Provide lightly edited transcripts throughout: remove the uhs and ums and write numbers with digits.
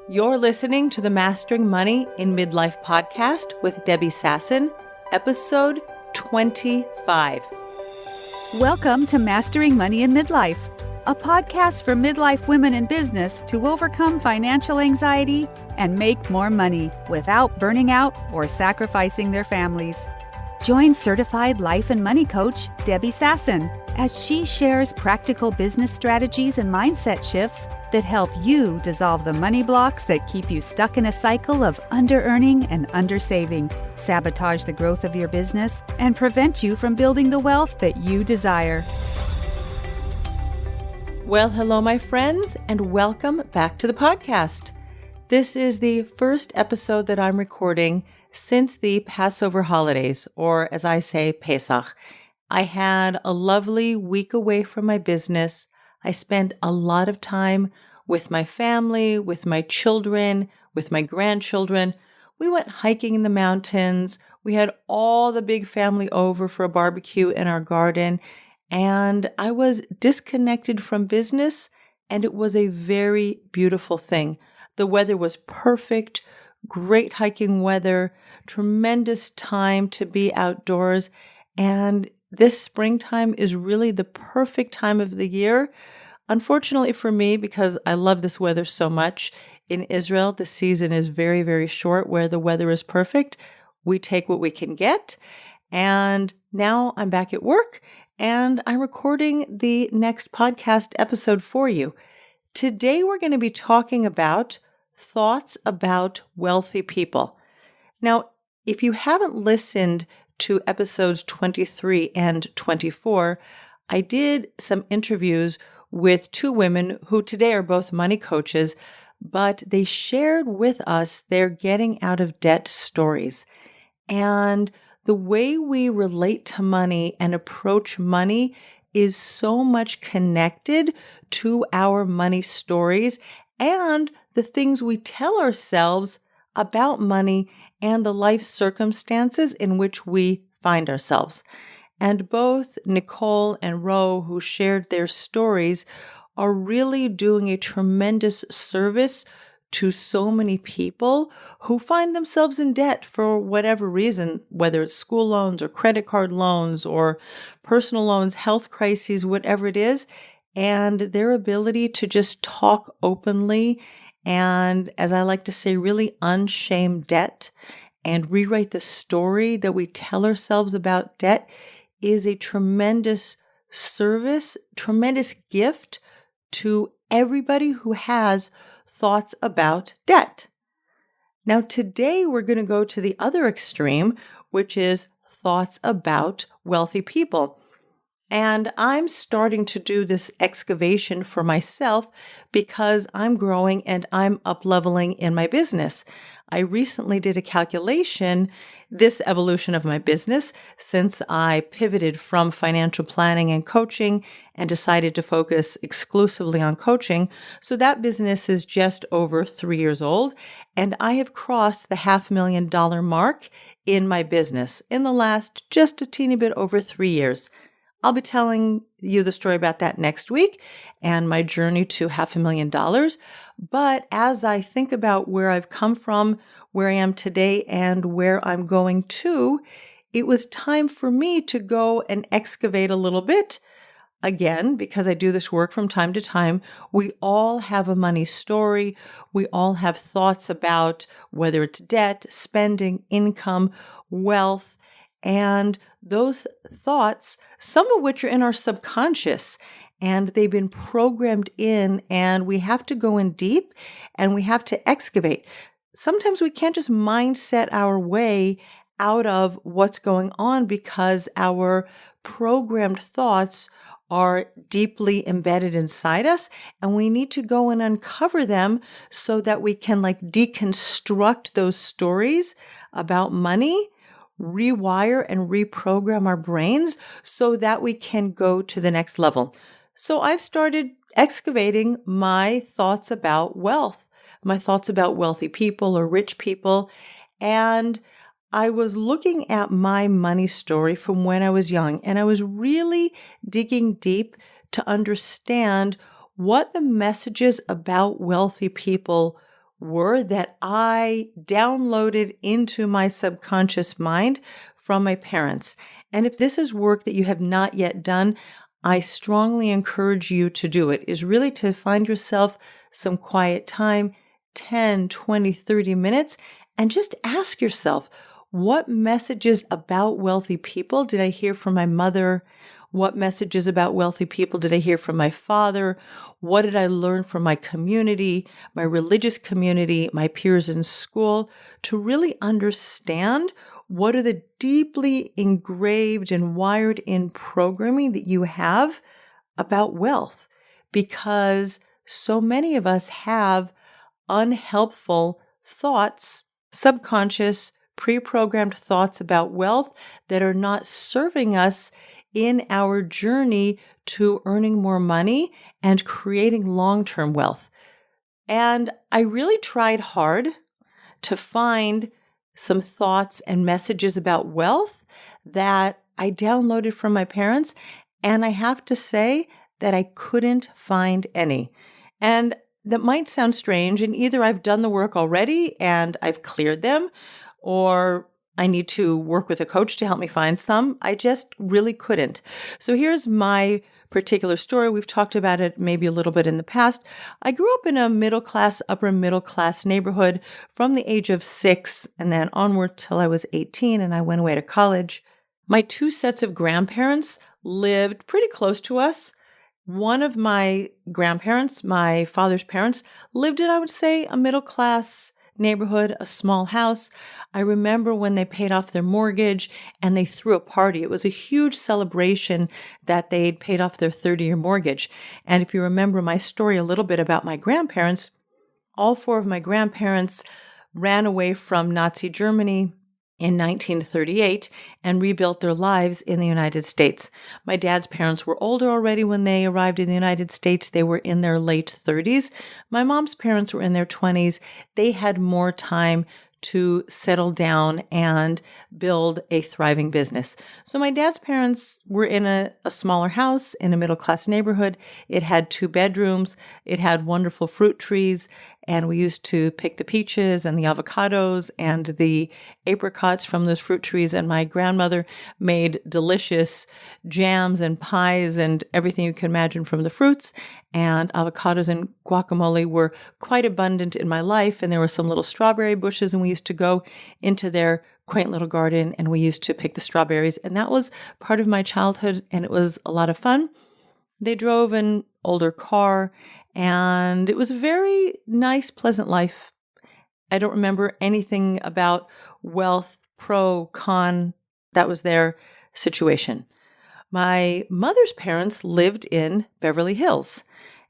You're listening to the Mastering Money in Midlife podcast with Debbie Sasson, episode 25. Welcome to Mastering Money in Midlife, a podcast for midlife women in business to overcome financial anxiety and make more money without burning out or sacrificing their families. Join certified life and money coach Debbie Sasson as she shares practical business strategies and mindset shifts that help you dissolve the money blocks that keep you stuck in a cycle of under-earning and under-saving, sabotage the growth of your business, and prevent you from building the wealth that you desire. Well, hello, my friends, and welcome back to the podcast. This is the first episode that I'm recording since the Passover holidays, or as I say, Pesach. I had a lovely week away from my business. I spent a lot of time with my family, with my children, with my grandchildren. We went hiking in the mountains. We had all the big family over for a barbecue in our garden, and I was disconnected from business, and it was a very beautiful thing. The weather was perfect, great hiking weather, tremendous time to be outdoors, and this springtime is really the perfect time of the year. Unfortunately for me, because I love this weather so much, in Israel, the season is very, very short where the weather is perfect. We take what we can get. And now I'm back at work and I'm recording the next podcast episode for you. Today, we're going to be talking about thoughts about wealthy people. Now, if you haven't listened to episodes 23 and 24, I did some interviews with two women who today are both money coaches, but they shared with us their getting out of debt stories. And the way we relate to money and approach money is so much connected to our money stories and the things we tell ourselves about money and the life circumstances in which we find ourselves. And both Nicole and Ro, who shared their stories, are really doing a tremendous service to so many people who find themselves in debt for whatever reason, whether it's school loans or credit card loans or personal loans, health crises, whatever it is, and their ability to just talk openly and, as I like to say, really unshame debt and rewrite the story that we tell ourselves about debt is a tremendous service, tremendous gift to everybody who has thoughts about debt. Now, today we're going to go to the other extreme, which is thoughts about wealthy people. And I'm starting to do this excavation for myself because I'm growing and I'm up-leveling in my business. I recently did a calculation, this evolution of my business, since I pivoted from financial planning and coaching and decided to focus exclusively on coaching. So that business is just over 3 years old, and I have crossed the $500,000 mark in my business in the last just a teeny bit over 3 years. I'll be telling you the story about that next week and my journey to $500,000. But as I think about where I've come from, where I am today, and where I'm going to, it was time for me to go and excavate a little bit. Again, because I do this work from time to time, we all have a money story. We all have thoughts about whether it's debt, spending, income, wealth, and those thoughts, some of which are in our subconscious, and they've been programmed in, and we have to go in deep and we have to excavate. Sometimes we can't just mindset our way out of what's going on because our programmed thoughts are deeply embedded inside us, and we need to go and uncover them so that we can deconstruct those stories about money, rewire and reprogram our brains so that we can go to the next level. So I've started excavating my thoughts about wealth, my thoughts about wealthy people or rich people. And I was looking at my money story from when I was young, and I was really digging deep to understand what the messages about wealthy people were that I downloaded into my subconscious mind from my parents. And if this is work that you have not yet done, I strongly encourage you to do it, is really to find yourself some quiet time, 10, 20, 30 minutes, and just ask yourself, what messages about wealthy people did I hear from my mother? What messages about wealthy people did I hear from my father? What did I learn from my community, my religious community, my peers in school, to really understand what are the deeply engraved and wired in programming that you have about wealth? Because so many of us have unhelpful thoughts, subconscious, pre-programmed thoughts about wealth that are not serving us in our journey to earning more money and creating long-term wealth. And I really tried hard to find some thoughts and messages about wealth that I downloaded from my parents. And I have to say that I couldn't find any. And that might sound strange. And either I've done the work already and I've cleared them, or I need to work with a coach to help me find some. I just really couldn't. So here's my particular story. We've talked about it maybe a little bit in the past. I grew up in a middle class, upper middle class neighborhood from the age of 6 and then onward till I was 18 and I went away to college. My 2 sets of grandparents lived pretty close to us. One of my grandparents, my father's parents, lived in, I would say, a middle class neighborhood, a small house. I remember when they paid off their mortgage and they threw a party. It was a huge celebration that they'd paid off their 30-year mortgage. And if you remember my story a little bit about my grandparents, all 4 of my grandparents ran away from Nazi Germany in 1938 and rebuilt their lives in the United States. My dad's parents were older already when they arrived in the United States. They were in their late 30s. My mom's parents were in their 20s. They had more time to settle down and build a thriving business. So my dad's parents were in a smaller house in a middle-class neighborhood. It had 2 bedrooms. It had wonderful fruit trees. And we used to pick the peaches and the avocados and the apricots from those fruit trees. And my grandmother made delicious jams and pies and everything you can imagine from the fruits. And avocados and guacamole were quite abundant in my life. And there were some little strawberry bushes, and we used to go into their quaint little garden and we used to pick the strawberries. And that was part of my childhood, and it was a lot of fun. They drove an older car, and it was a very nice, pleasant life. I don't remember anything about wealth, pro, con. That was their situation. My mother's parents lived in Beverly Hills,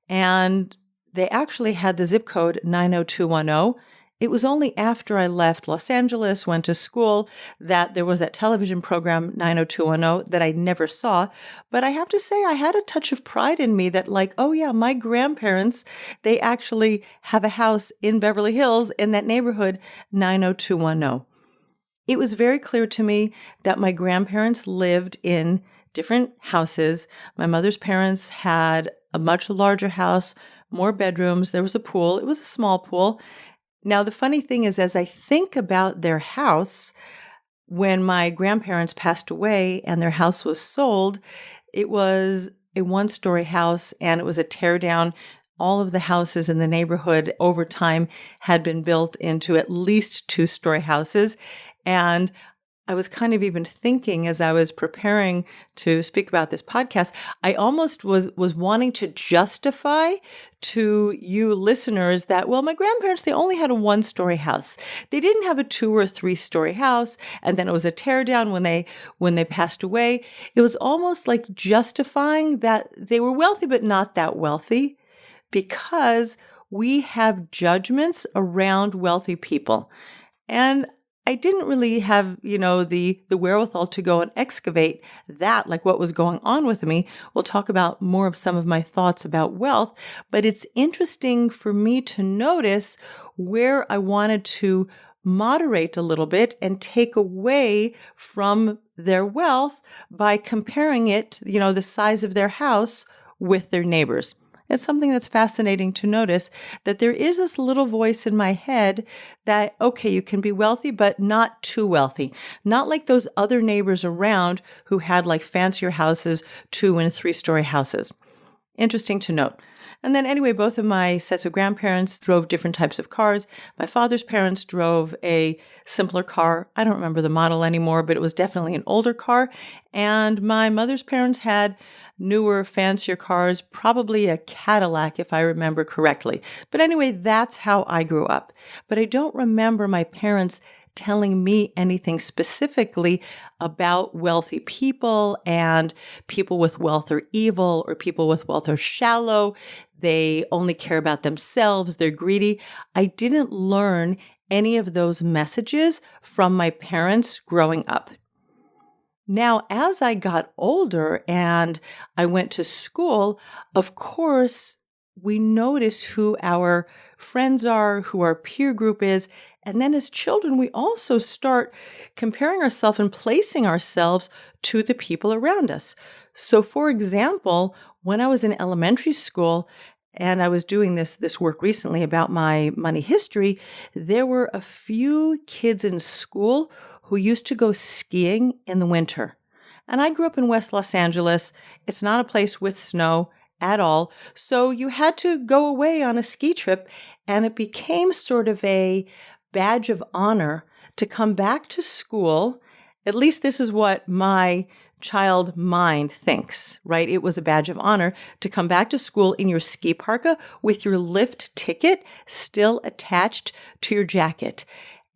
and they actually had the zip code 90210. It was only after I left Los Angeles, went to school, that there was that television program 90210 that I never saw. But I have to say, I had a touch of pride in me that, like, oh yeah, my grandparents, they actually have a house in Beverly Hills in that neighborhood 90210. It was very clear to me that my grandparents lived in different houses. My mother's parents had a much larger house, more bedrooms. There was a pool. It was a small pool. Now, the funny thing is, as I think about their house, when my grandparents passed away and their house was sold, it was a 1-story house and it was a tear down. All of the houses in the neighborhood over time had been built into at least 2-story houses. And I was kind of even thinking as I was preparing to speak about this podcast, I almost was wanting to justify to you listeners that, well, my grandparents, they only had a 1-story house. They didn't have a 2 or 3-story house. And then it was a tear down when they passed away. It was almost like justifying that they were wealthy, but not that wealthy, because we have judgments around wealthy people. And I didn't really have, the wherewithal to go and excavate that, like what was going on with me. We'll talk about more of some of my thoughts about wealth, but it's interesting for me to notice where I wanted to moderate a little bit and take away from their wealth by comparing it, the size of their house with their neighbors. It's something that's fascinating to notice that there is this little voice in my head that, okay, you can be wealthy, but not too wealthy. Not like those other neighbors around who had like fancier houses, 2- and 3-story houses. Interesting to note. And then anyway, both of my sets of grandparents drove different types of cars. My father's parents drove a simpler car. I don't remember the model anymore, but it was definitely an older car. And my mother's parents had newer, fancier cars, probably a Cadillac, if I remember correctly. But anyway, that's how I grew up. But I don't remember my parents telling me anything specifically about wealthy people and people with wealth are evil or people with wealth are shallow. They only care about themselves. They're greedy. I didn't learn any of those messages from my parents growing up. Now, as I got older and I went to school, of course, we notice who our friends are, who our peer group is. And then as children, we also start comparing ourselves and placing ourselves to the people around us. So, for example, when I was in elementary school, and I was doing this work recently about my money history, there were a few kids in school who used to go skiing in the winter. And I grew up in West Los Angeles. It's not a place with snow at all. So you had to go away on a ski trip, and it became sort of a badge of honor to come back to school. At least this is what my child mind thinks, right? It was a badge of honor to come back to school in your ski parka with your lift ticket still attached to your jacket.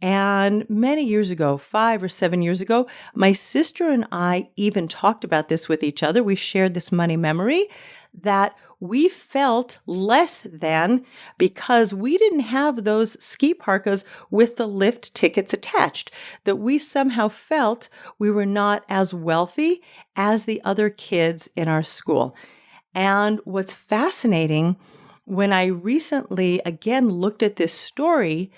And many years ago, 5 or 7 years ago, my sister and I even talked about this with each other. We shared this money memory that we felt less than because we didn't have those ski parkas with the lift tickets attached, that we somehow felt we were not as wealthy as the other kids in our school. And what's fascinating, when I recently again looked at this story,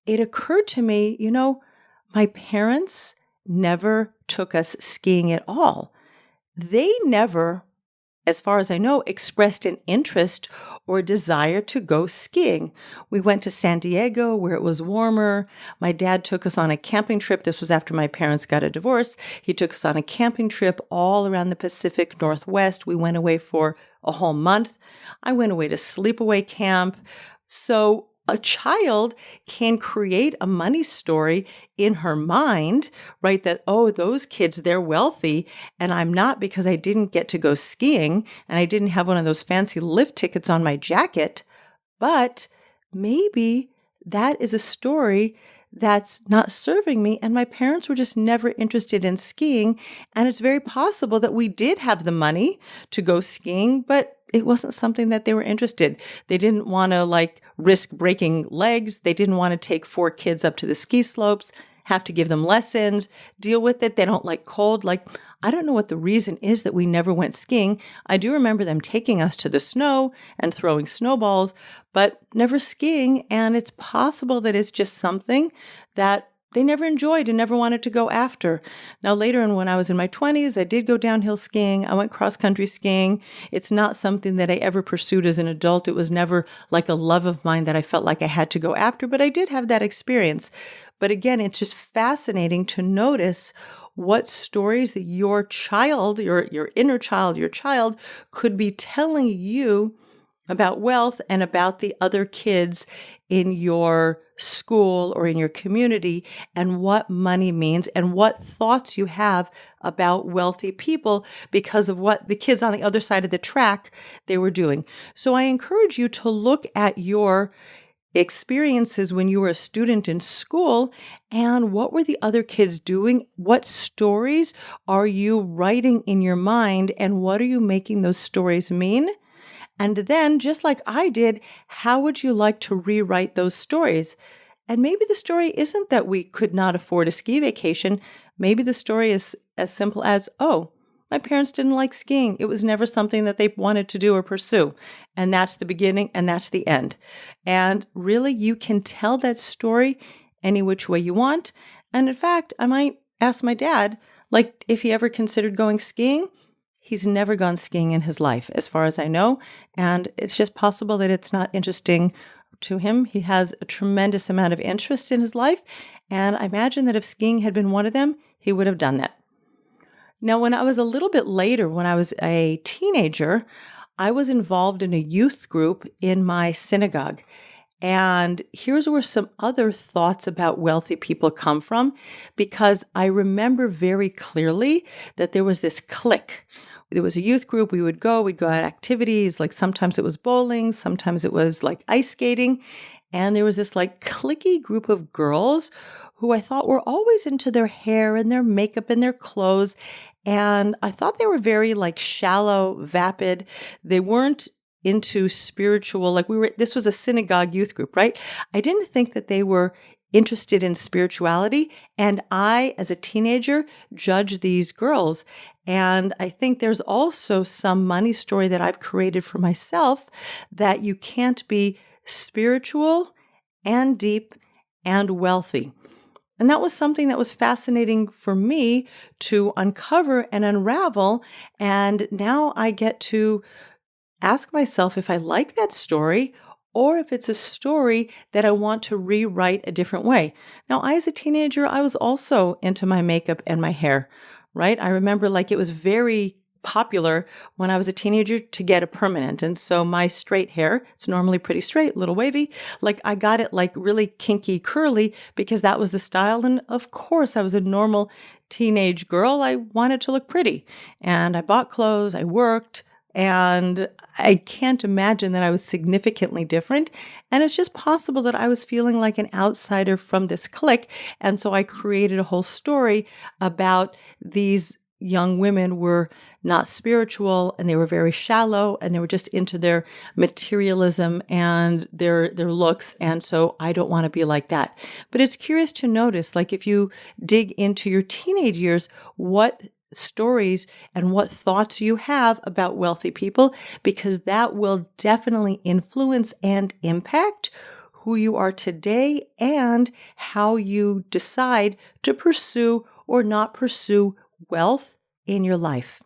it occurred to me, my parents never took us skiing at all. They never, as far as I know, expressed an interest or desire to go skiing. We went to San Diego where it was warmer. My dad took us on a camping trip. This was after my parents got a divorce. He took us on a camping trip all around the Pacific Northwest. We went away for a whole month. I went away to sleepaway camp. So a child can create a money story in her mind, right? That, oh, those kids, they're wealthy and I'm not because I didn't get to go skiing and I didn't have one of those fancy lift tickets on my jacket. But maybe that is a story that's not serving me. And my parents were just never interested in skiing. And it's very possible that we did have the money to go skiing, but it wasn't something that they were interested. They didn't want to risk breaking legs. They didn't want to take 4 kids up to the ski slopes, have to give them lessons, deal with it. They don't like cold. I don't know what the reason is that we never went skiing. I do remember them taking us to the snow and throwing snowballs, but never skiing. And it's possible that it's just something that they never enjoyed and never wanted to go after. Now, later on, when I was in my 20s, I did go downhill skiing. I went cross-country skiing. It's not something that I ever pursued as an adult. It was never like a love of mine that I felt like I had to go after, but I did have that experience. But again, it's just fascinating to notice what stories that your child, your inner child, your child could be telling you about wealth and about the other kids in your school or in your community and what money means and what thoughts you have about wealthy people because of what the kids on the other side of the track they were doing. So I encourage you to look at your experiences when you were a student in school and what were the other kids doing? What stories are you writing in your mind and what are you making those stories mean? And then, just like I did, how would you like to rewrite those stories? And maybe the story isn't that we could not afford a ski vacation. Maybe the story is as simple as, oh, my parents didn't like skiing. It was never something that they wanted to do or pursue. And that's the beginning and that's the end. And really, you can tell that story any which way you want. And in fact, I might ask my dad, if he ever considered going skiing. he's never gone skiing in his life, as far as I know. And it's just possible that it's not interesting to him. He has a tremendous amount of interest in his life. And I imagine that if skiing had been one of them, he would have done that. Now, when I was a little bit later, when I was a teenager, I was involved in a youth group in my synagogue. And here's where some other thoughts about wealthy people come from, because I remember very clearly that there was this clique. There was a youth group. We'd go at activities, like sometimes it was bowling, sometimes it was like ice skating. And there was this like cliquey group of girls who I thought were always into their hair and their makeup and their clothes. And I thought they were very like shallow, vapid. They weren't into spiritual, this was a synagogue youth group, right? I didn't think that they were interested in spirituality. And I, as a teenager, judged these girls. And I think there's also some money story that I've created for myself that you can't be spiritual and deep and wealthy. And that was something that was fascinating for me to uncover and unravel. And now I get to ask myself if I like that story or if it's a story that I want to rewrite a different way. Now, as a teenager, I was also into my makeup and my hair, right? I remember it was very popular when I was a teenager to get a permanent. And so my straight hair, it's normally pretty straight, little wavy, I got it really kinky, curly because that was the style. And of course, I was a normal teenage girl. I wanted to look pretty. And I bought clothes, I worked, and I can't imagine that I was significantly different. And it's just possible that I was feeling like an outsider from this clique. And so I created a whole story about these young women were not spiritual and they were very shallow and they were just into their materialism and their looks. And so I don't want to be like that. But it's curious to notice, if you dig into your teenage years, what stories and what thoughts you have about wealthy people, because that will definitely influence and impact who you are today and how you decide to pursue or not pursue wealth in your life.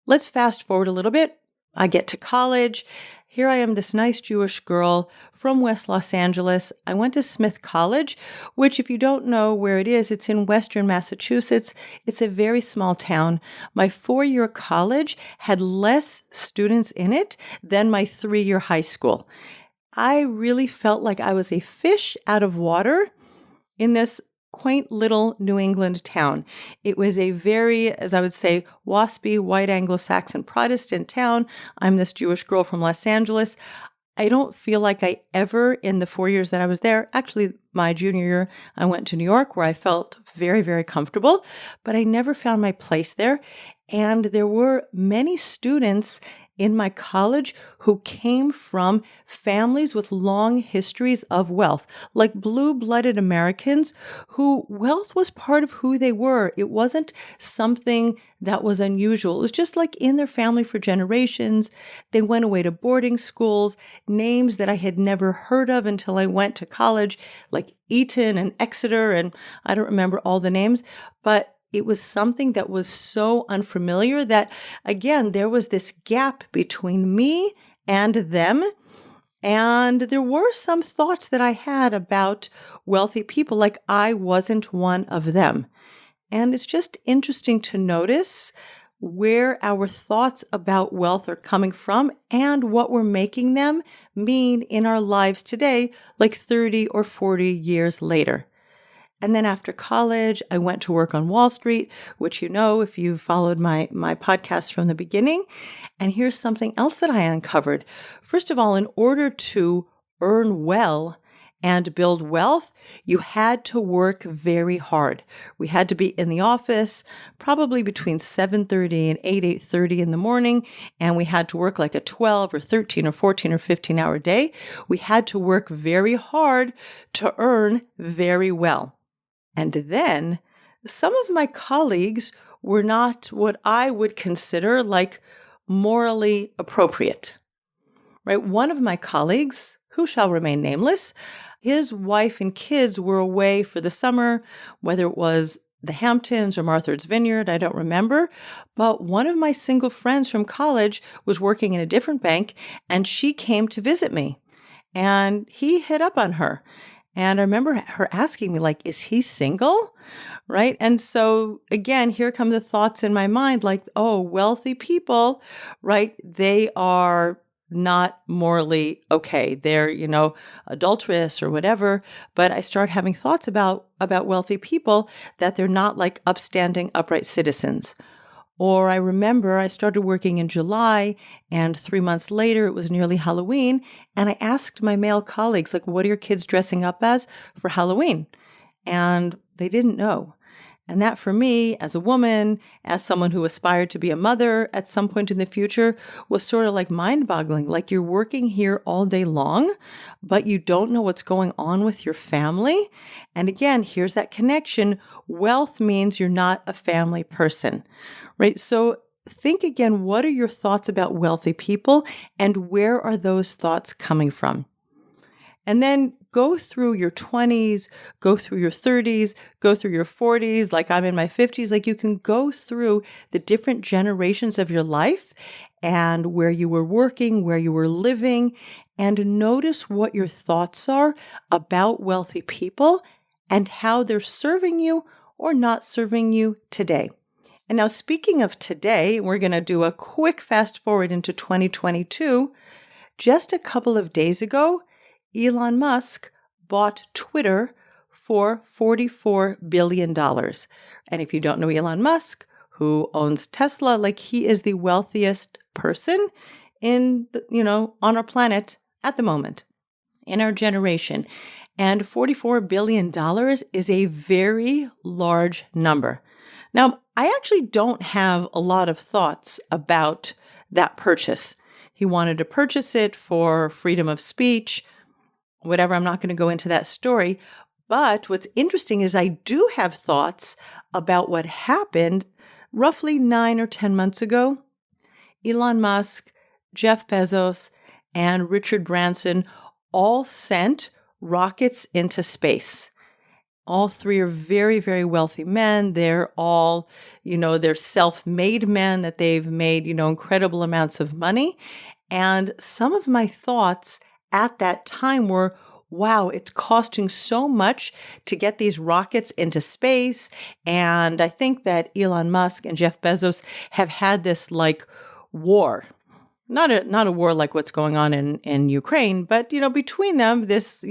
Let's fast forward a little bit. I get to college. Here I am, this nice Jewish girl from West Los Angeles. I went to Smith College, which, if you don't know where it is, it's in Western Massachusetts. It's a very small town. My 4-year college had less students in it than my 3-year high school. I really felt like I was a fish out of water in this quaint little New England town. It was a very, as I would say, waspy, white Anglo-Saxon Protestant town. I'm this Jewish girl from Los Angeles. I don't feel like I ever, in the 4 years that I was there, actually my junior year, I went to New York where I felt very, very comfortable, but I never found my place there. And there were many students in my college who came from families with long histories of wealth, like blue-blooded Americans who wealth was part of who they were. It wasn't something that was unusual. It was just in their family for generations. They went away to boarding schools, names that I had never heard of until I went to college, like Eton and Exeter, and I don't remember all the names, but it was something that was so unfamiliar that, again, there was this gap between me and them. And there were some thoughts that I had about wealthy people, like I wasn't one of them. And it's just interesting to notice where our thoughts about wealth are coming from and what we're making them mean in our lives today, 30 or 40 years later. And then after college, I went to work on Wall Street, which if you've followed my podcast from the beginning. And here's something else that I uncovered. First of all, in order to earn well and build wealth, you had to work very hard. We had to be in the office probably between 7:30 and 8:30 in the morning, and we had to work a 12 or 13 or 14 or 15-hour day. We had to work very hard to earn very well. And then some of my colleagues were not what I would consider morally appropriate, right? One of my colleagues, who shall remain nameless, his wife and kids were away for the summer, whether it was the Hamptons or Martha's Vineyard, I don't remember. But one of my single friends from college was working in a different bank, and she came to visit me. And he hit up on her. And I remember her asking me, like, is he single? Right? And so again, here come the thoughts in my mind, like, oh, wealthy people, right? They are not morally okay. They're, adulterous or whatever. But I start having thoughts about wealthy people, that they're not like upstanding, upright citizens. Or I remember I started working in July, and 3 months later, it was nearly Halloween. And I asked my male colleagues, like, what are your kids dressing up as for Halloween? And they didn't know. And that for me, as a woman, as someone who aspired to be a mother at some point in the future, was sort of like mind-boggling. Like, you're working here all day long, but you don't know what's going on with your family. And again, here's that connection. Wealth means you're not a family person, right? So think again, what are your thoughts about wealthy people, and where are those thoughts coming from? And then go through your 20s, go through your 30s, go through your 40s, like I'm in my 50s. Like, you can go through the different generations of your life and where you were working, where you were living, and notice what your thoughts are about wealthy people and how they're serving you or not serving you today. And now, speaking of today, we're going to do a quick fast forward into 2022. Just a couple of days ago, Elon Musk bought Twitter for $44 billion. And if you don't know Elon Musk, who owns Tesla, like, he is the wealthiest person on our planet at the moment, in our generation. And $44 billion is a very large number. Now, I actually don't have a lot of thoughts about that purchase. He wanted to purchase it for freedom of speech, whatever. I'm not going to go into that story. But what's interesting is I do have thoughts about what happened roughly 9 or 10 months ago. Elon Musk, Jeff Bezos, and Richard Branson all sent rockets into space. All three are very, very wealthy men. They're all, they're self-made men that they've made, incredible amounts of money. And some of my thoughts at that time were, wow, it's costing so much to get these rockets into space. And I think that Elon Musk and Jeff Bezos have had this like war. Not a war like what's going on in Ukraine, but, between them, this,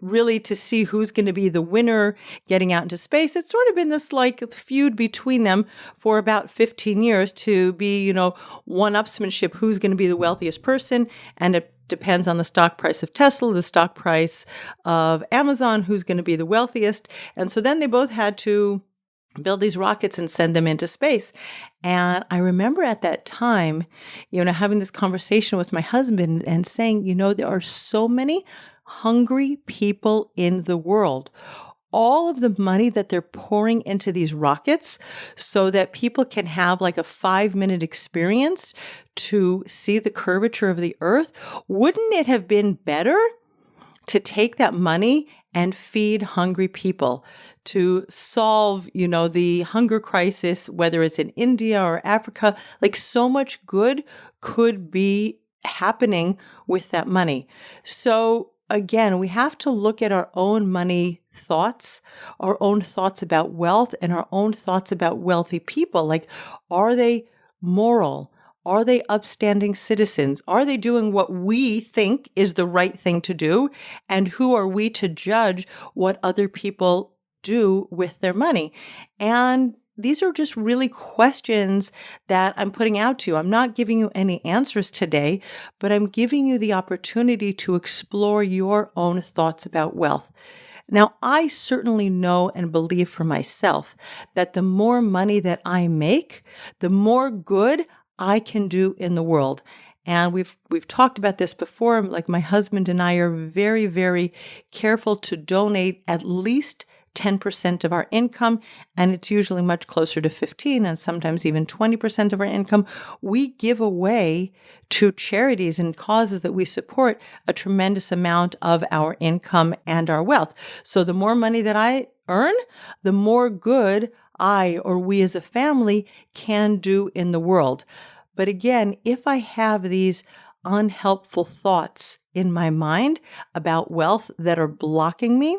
really to see who's going to be the winner getting out into space. It's sort of been this like feud between them for about 15 years to be, one-upsmanship, who's going to be the wealthiest person. And it depends on the stock price of Tesla, the stock price of Amazon, who's going to be the wealthiest. And so then they both had to build these rockets and send them into space. And I remember at that time, having this conversation with my husband and saying, there are so many hungry people in the world. All of the money that they're pouring into these rockets so that people can have like a 5-minute experience to see the curvature of the earth. Wouldn't it have been better to take that money and feed hungry people, to solve, the hunger crisis, whether it's in India or Africa? Like, so much good could be happening with that money. So again, we have to look at our own money thoughts, our own thoughts about wealth, and our own thoughts about wealthy people. Like, are they moral? Are they upstanding citizens? Are they doing what we think is the right thing to do? And who are we to judge what other people do with their money? And these are just really questions that I'm putting out to you. I'm not giving you any answers today, but I'm giving you the opportunity to explore your own thoughts about wealth. Now, I certainly know and believe for myself that the more money that I make, the more good I can do in the world. And we've talked about this before. Like, my husband and I are very, very careful to donate at least 10% of our income, and it's usually much closer to 15 and sometimes even 20% of our income. We give away to charities and causes that we support a tremendous amount of our income and our wealth. So the more money that I earn, the more good I or we as a family can do in the world. But again, if I have these unhelpful thoughts in my mind about wealth that are blocking me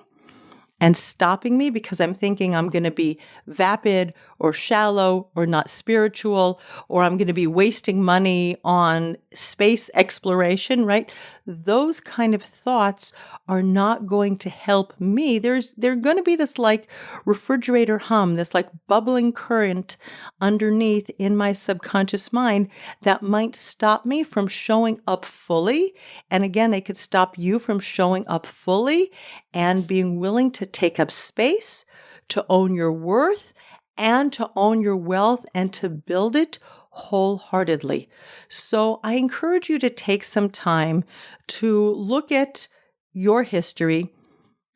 and stopping me because I'm thinking I'm going to be vapid or shallow or not spiritual, or I'm going to be wasting money on space exploration, right? Those kind of thoughts are not going to help me. They're going to be this like refrigerator hum, this like bubbling current underneath in my subconscious mind that might stop me from showing up fully. And again, they could stop you from showing up fully and being willing to take up space, to own your worth, and to own your wealth and to build it wholeheartedly. So I encourage you to take some time to look at your history.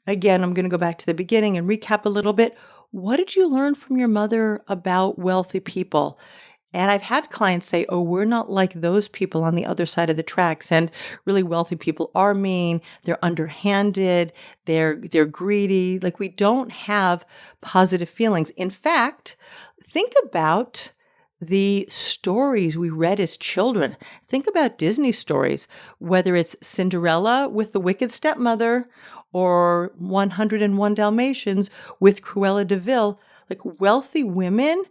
Again, I'm going to go back to the beginning and recap a little bit. What did you learn from your mother about wealthy people? And I've had clients say, oh, we're not like those people on the other side of the tracks. And really wealthy people are mean. They're underhanded. They're greedy. Like we don't have positive feelings. In fact, think about the stories we read as children. Think about Disney stories, whether it's Cinderella with the wicked stepmother or 101 Dalmatians with Cruella de Vil. Like wealthy women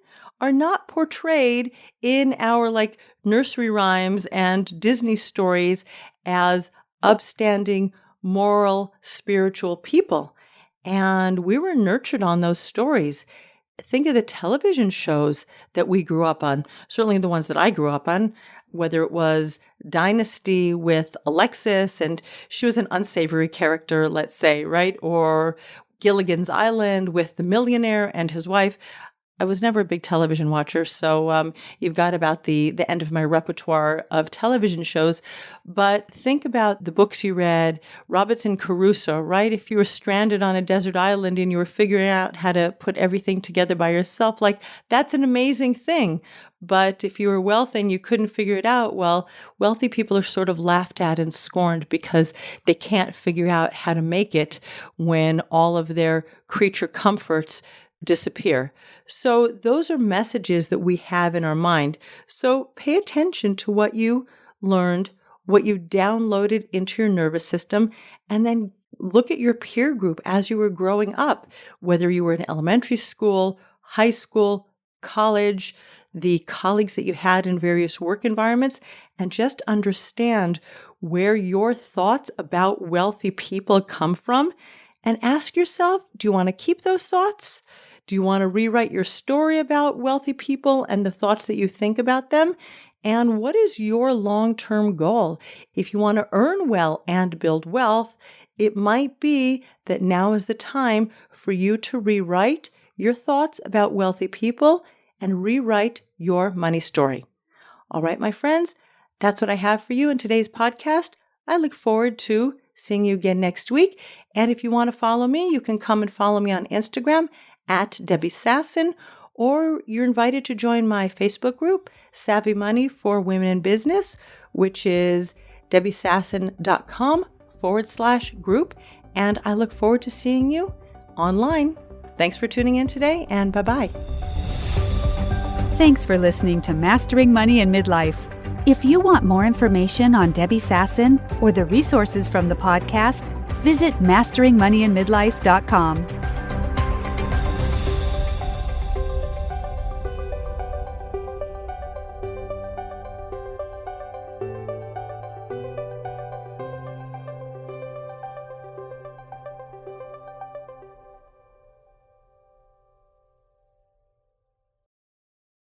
are not portrayed in our like nursery rhymes and Disney stories as upstanding, moral, spiritual people. And we were nurtured on those stories. Think of the television shows that we grew up on, certainly the ones that I grew up on, whether it was Dynasty with Alexis, and she was an unsavory character, let's say, right? Or Gilligan's Island with the millionaire and his wife. I was never a big television watcher, so you've got about the end of my repertoire of television shows. But think about the books you read, Robinson Crusoe, right? If you were stranded on a desert island and you were figuring out how to put everything together by yourself, like that's an amazing thing. But if you were wealthy and you couldn't figure it out, well, wealthy people are sort of laughed at and scorned because they can't figure out how to make it when all of their creature comforts disappear. So those are messages that we have in our mind. So pay attention to what you learned, what you downloaded into your nervous system, and then look at your peer group as you were growing up, whether you were in elementary school, high school, college, the colleagues that you had in various work environments, and just understand where your thoughts about wealthy people come from, and ask yourself, do you want to keep those thoughts? Do you want to rewrite your story about wealthy people and the thoughts that you think about them? And what is your long-term goal? If you want to earn well and build wealth, it might be that now is the time for you to rewrite your thoughts about wealthy people and rewrite your money story. All right, my friends, that's what I have for you in today's podcast. I look forward to seeing you again next week. And if you want to follow me, you can come and follow me on Instagram at Debbie Sasson, or you're invited to join my Facebook group, Savvy Money for Women in Business, which is debbiesasson.com/group. And I look forward to seeing you online. Thanks for tuning in today, and bye-bye. Thanks for listening to Mastering Money in Midlife. If you want more information on Debbie Sasson or the resources from the podcast, visit masteringmoneyinmidlife.com.